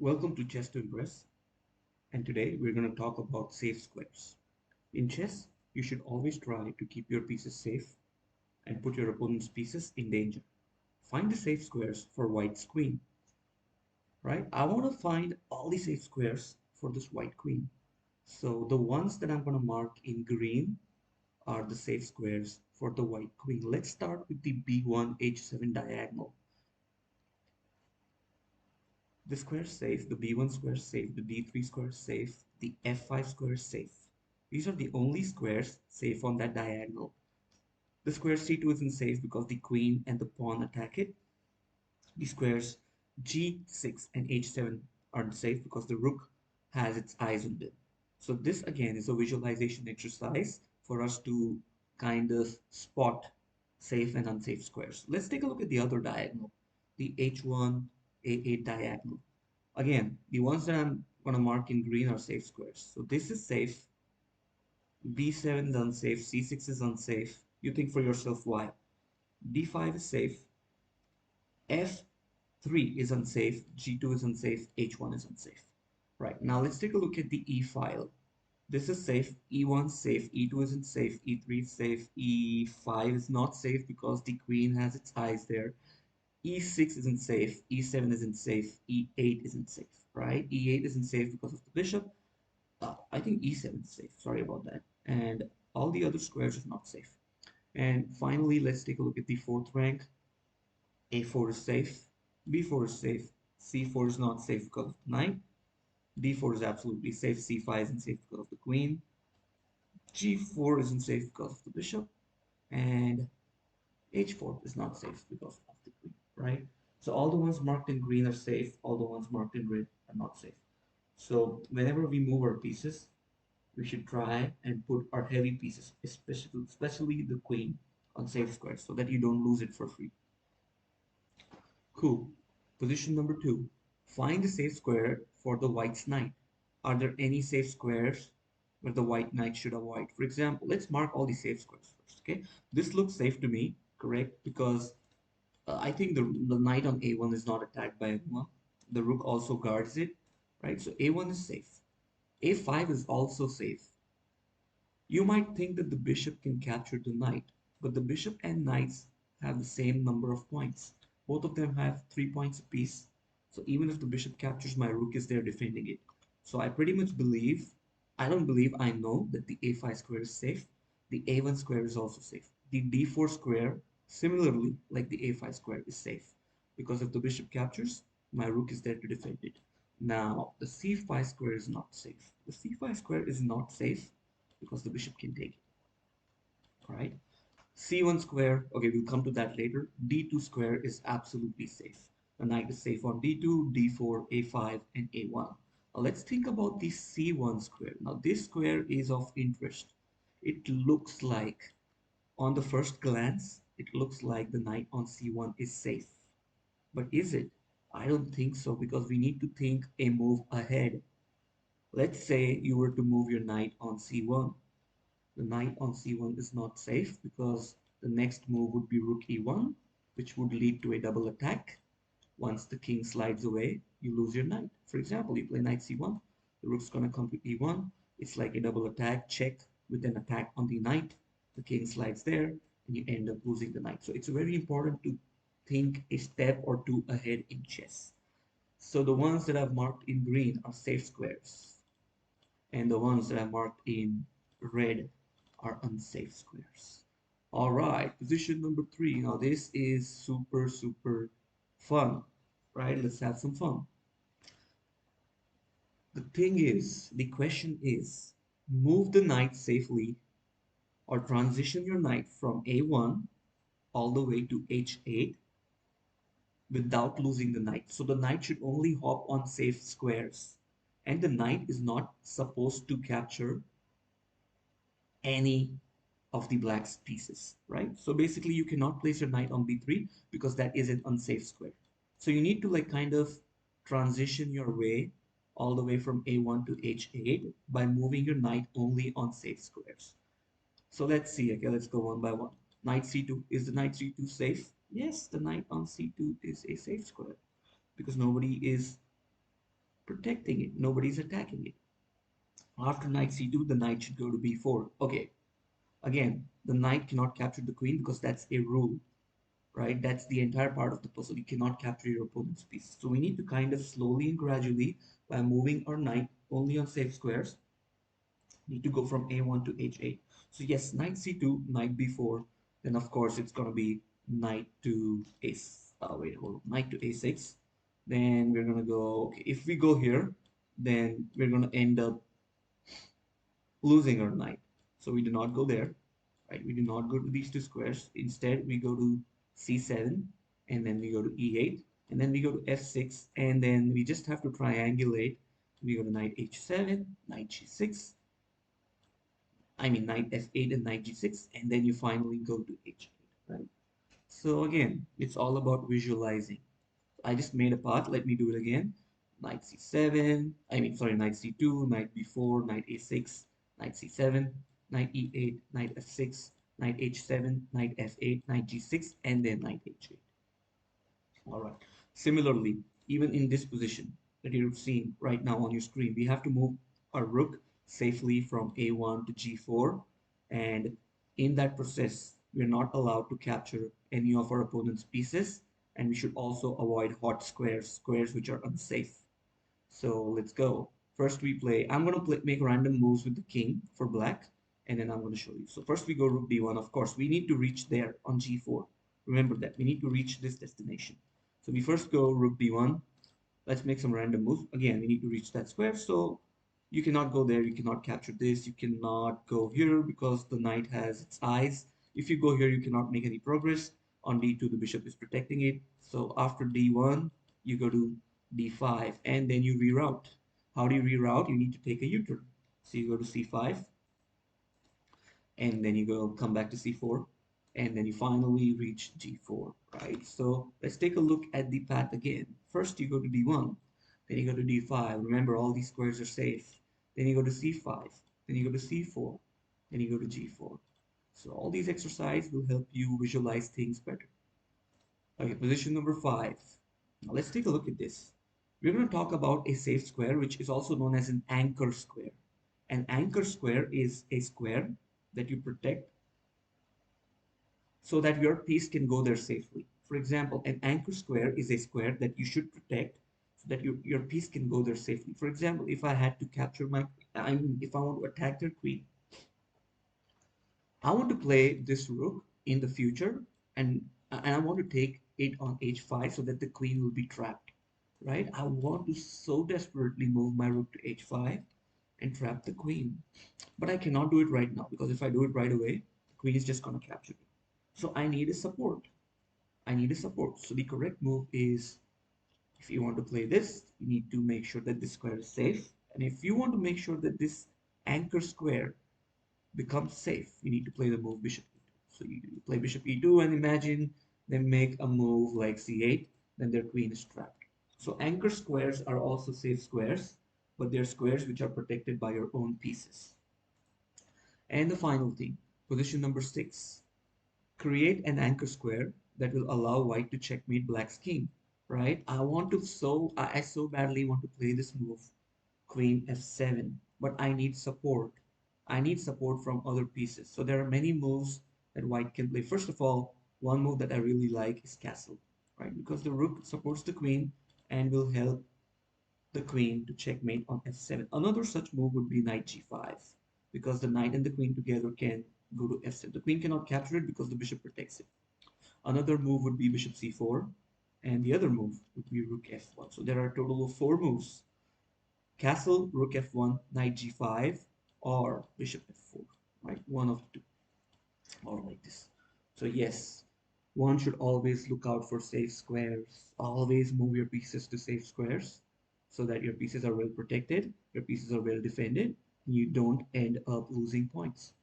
Welcome to Chess to Impress, and today we're going to talk about safe squares. In chess, you should always try to keep your pieces safe and put your opponent's pieces in danger. Find the safe squares for white's queen, right? I want to find all the safe squares for this white queen. So the ones that I'm going to mark in green are the safe squares for the white queen. Let's start with the b1 h7 diagonal. The square is safe, the b1 square is safe, the b3 square is safe, the f5 square is safe. These are the only squares safe on that diagonal. The square c2 isn't safe because the queen and the pawn attack it. The squares g6 and h7 aren't safe because the rook has its eyes on them. So this again is a visualization exercise for us to kind of spot safe and unsafe squares. Let's take a look at the other diagonal, the h1 a8 diagonal. Again, the ones that I'm going to mark in green are safe squares. So this is safe. B7 is unsafe. C6 is unsafe. You think for yourself why. D5 is safe. F3 is unsafe. G2 is unsafe. H1 is unsafe. Right, now let's take a look at the E file. This is safe. E1 is safe. E2 isn't safe. E3 is safe. E5 is not safe because the queen has its eyes there. E6 isn't safe, E7 isn't safe, E8 isn't safe, right? E8 isn't safe because of the bishop. I think E7 is safe, sorry about that. And all the other squares are not safe. And finally, let's take a look at the fourth rank. A4 is safe, B4 is safe, C4 is not safe because of the knight, D4 is absolutely safe, C5 isn't safe because of the queen, G4 isn't safe because of the bishop, and H4 is not safe because of the queen, right? So all the ones marked in green are safe, all the ones marked in red are not safe. So whenever we move our pieces, we should try and put our heavy pieces, especially the queen, on safe squares so that you don't lose it for free. Cool. Position number two. Find the safe square for the white's knight. Are there any safe squares where the white knight should avoid? For example, let's mark all the safe squares first, okay? This looks safe to me, correct? Because I think the knight on a1 is not attacked by anyone. The rook also guards it, right? So a1 is safe. a5 is also safe. You might think that the bishop can capture the knight, but the bishop and knights have the same number of points. Both of them have 3 points apiece. So even if the bishop captures, my rook is there defending it. So I pretty much believe, I don't believe, I know that the a5 square is safe. The a1 square is also safe. The d4 square, similarly, like the a5 square, is safe. Because if the bishop captures, my rook is there to defend it. Now, the c5 square is not safe. The c5 square is not safe because the bishop can take it, right? C1 square, okay, we'll come to that later. D2 square is absolutely safe. The knight is safe on D2, D4, A5, and A1. Now let's think about the C1 square. Now this square is of interest. It looks like, on the first glance, it looks like the knight on C1 is safe. But is it? I don't think so because we need to think a move ahead. Let's say you were to move your knight on C1. The knight on c1 is not safe because the next move would be rook e1, which would lead to a double attack. Once the king slides away, you lose your knight. For example, you play knight c1, the rook's going to come to e1. It's like a double attack, check with an attack on the knight. The king slides there, and you end up losing the knight. So it's very important to think a step or two ahead in chess. So the ones that I've marked in green are safe squares, and the ones that I marked in red are unsafe squares. All right, position number three. Now this is super, super fun, right? Let's have some fun. The question is, move the knight safely or transition your knight from a1 all the way to h8 without losing the knight. So the knight should only hop on safe squares. And the knight is not supposed to capture any of the black's pieces, right? So basically you cannot place your knight on b3 because that is an unsafe square. So you need to like kind of transition your way all the way from a1 to h8 by moving your knight only on safe squares. So let's see, okay, let's go one by one. Knight c2, is the knight c2 safe? Yes, the knight on c2 is a safe square because nobody is protecting it. Nobody's attacking it. After knight c2, the knight should go to b4. Okay, again, the knight cannot capture the queen because that's a rule, right? That's the entire part of the puzzle. You cannot capture your opponent's piece. So we need to kind of slowly and gradually, by moving our knight only on safe squares, need to go from a1 to h8. So yes, knight c2, knight b4. Then of course it's gonna be knight to a. Wait, hold on, knight to a6. Then we're gonna go. Okay, if we go here, then we're gonna end up losing our knight. So we do not go there, right? We do not go to these two squares. Instead, we go to c7, and then we go to e8, and then we go to f6, and then we just have to triangulate. We go to knight h7, knight g6, I mean knight f8 and knight g6, and then you finally go to h8, right? So again, it's all about visualizing. I just made a path. Let me do it again. Knight c7, sorry, knight c2, knight b4, knight a6, knight c7, knight e8, knight f6, knight h7, knight f8, knight g6, and then knight h8. All right. Similarly, even in this position that you're seeing right now on your screen, we have to move our rook safely from a1 to g4. And in that process, we're not allowed to capture any of our opponent's pieces. And we should also avoid hot squares, squares which are unsafe. So let's go. First we play, I'm going to make random moves with the king for black, and then I'm going to show you. So first we go rook d1. Of course, we need to reach there on g4. Remember that. We need to reach this destination. So we first go rook d1. Let's make some random moves. Again, we need to reach that square. So you cannot go there. You cannot capture this. You cannot go here because the knight has its eyes. If you go here, you cannot make any progress. On d2, the bishop is protecting it. So after d1, you go to d5, and then you reroute. How do you reroute? You need to take a U-turn. So you go to c5, and then you go come back to c4, and then you finally reach g4, right? So let's take a look at the path again. First you go to d1, then you go to d5. Remember, all these squares are safe. Then you go to c5, then you go to c4, then you go to g4. So all these exercises will help you visualize things better. Okay, position number 5. Now let's take a look at this. We're going to talk about a safe square, which is also known as an anchor square. An anchor square is a square that you protect so that your piece can go there safely. For example, an anchor square is a square that you should protect so that your piece can go there safely. For example, if I had to capture if I want to attack their queen, I want to play this rook in the future, and I want to take it on h5 so that the queen will be trapped, right? I want to so desperately move my rook to h5 and trap the queen, but I cannot do it right now because if I do it right away, the queen is just going to capture it. So I need a support. I need a support. So the correct move is, if you want to play this, you need to make sure that this square is safe. And if you want to make sure that this anchor square becomes safe, you need to play the move bishop e2. So you play bishop e2 and imagine they make a move like c8, then their queen is trapped. So anchor squares are also safe squares, but they're squares which are protected by your own pieces. And the final thing, position number 6. Create an anchor square that will allow white to checkmate black's king, right? I so badly want to play this move, queen f7, but I need support. I need support from other pieces. So there are many moves that white can play. First of all, one move that I really like is castle, right? Because the rook supports the queen and will help the queen to checkmate on f7. Another such move would be knight g5, because the knight and the queen together can go to f7. The queen cannot capture it because the bishop protects it. Another move would be bishop c4, and the other move would be rook f1. So there are a total of 4 moves: castle, rook f1, knight g5, or bishop f4, right? One of the two, or like this. So yes, one should always look out for safe squares. Always move your pieces to safe squares so that your pieces are well protected, your pieces are well defended, and you don't end up losing points.